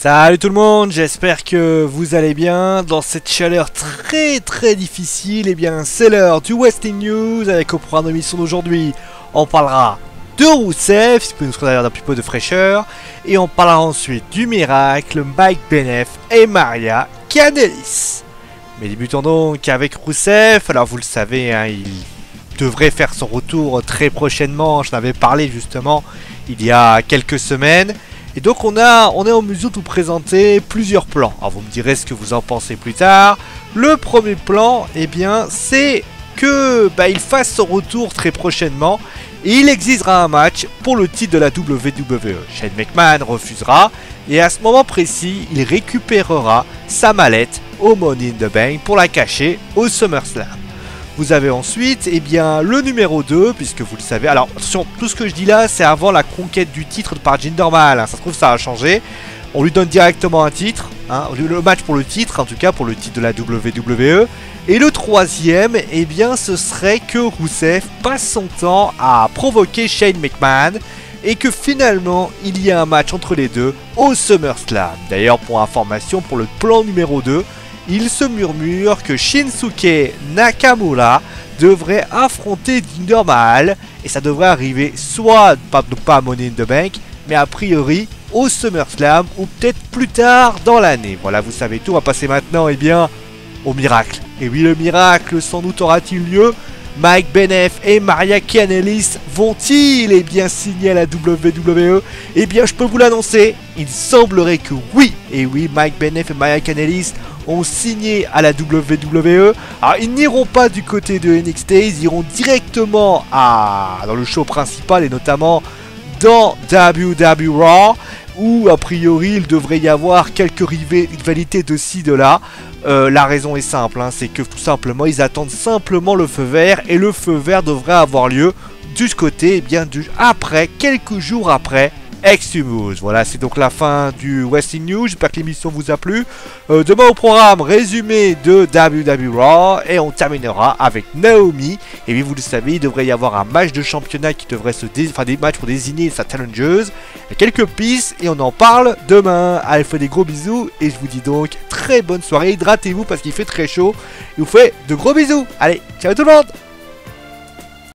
Salut tout le monde, j'espère que vous allez bien. Dans cette chaleur très difficile, eh bien c'est l'heure du Wrestling News. Avec au programme de l'émission d'aujourd'hui, on parlera de Rousseff, qui peut nous servir d'un petit peu de fraîcheur. Et on parlera ensuite du miracle, Mike Bennett et Maria Kanellis. Mais débutons donc avec Rousseff. Alors vous le savez, hein, il devrait faire son retour très prochainement. Je n'avais parlé justement il y a quelques semaines. Et donc on est en mesure de vous présenter plusieurs plans. Alors vous me direz ce que vous en pensez plus tard. Le premier plan, eh bien, c'est que il fasse son retour très prochainement. Et il exigera un match pour le titre de la WWE. Shane McMahon refusera. Et à ce moment précis, il récupérera sa mallette au Money in the Bank pour la cacher au SummerSlam. Vous avez ensuite, eh bien, le numéro 2, puisque vous le savez. Alors, attention, tout ce que je dis là, c'est avant la conquête du titre par Jinder Mahal. Hein. Ça se trouve, ça a changé. On lui donne directement un titre. Hein, le match pour le titre, en tout cas, pour le titre de la WWE. Et le troisième, eh bien, ce serait que Rousseff passe son temps à provoquer Shane McMahon. Et que finalement, il y a un match entre les deux au SummerSlam. D'ailleurs, pour information, pour le plan numéro 2, il se murmure que Shinsuke Nakamura devrait affronter Jinder Mahal et ça devrait arriver soit pas à Money in the Bank, mais a priori au SummerSlam ou peut-être plus tard dans l'année. Voilà, vous savez tout. On va passer maintenant au miracle. Et oui, le miracle sans doute aura-t-il lieu. Mike Bennett et Maria Kanellis vont-ils signer à la WWE? Eh bien, je peux vous l'annoncer, il semblerait que oui. Et oui, Mike Bennett et Maria Kanellis ont signé à la WWE. Alors, ils n'iront pas du côté de NXT, ils iront directement dans le show principal et notamment dans WWE Raw, où a priori il devrait y avoir quelques rivalités de ci de là. La raison est simple, hein, c'est que tout simplement ils attendent simplement le feu vert et le feu vert devrait avoir lieu du côté quelques jours après Extreme Rules. Voilà, c'est donc la fin du Wrestling News. J'espère que l'émission vous a plu. Demain au programme, résumé de WWE Raw et on terminera avec Naomi. Et puis vous le savez, il devrait y avoir un match de championnat qui devrait des matchs pour désigner sa challengeuse. Il y a quelques pistes et on en parle demain. Allez, je vous fais des gros bisous et je vous dis donc très bonne soirée. Hydratez-vous parce qu'il fait très chaud. Je vous fais de gros bisous. Allez, ciao tout le monde.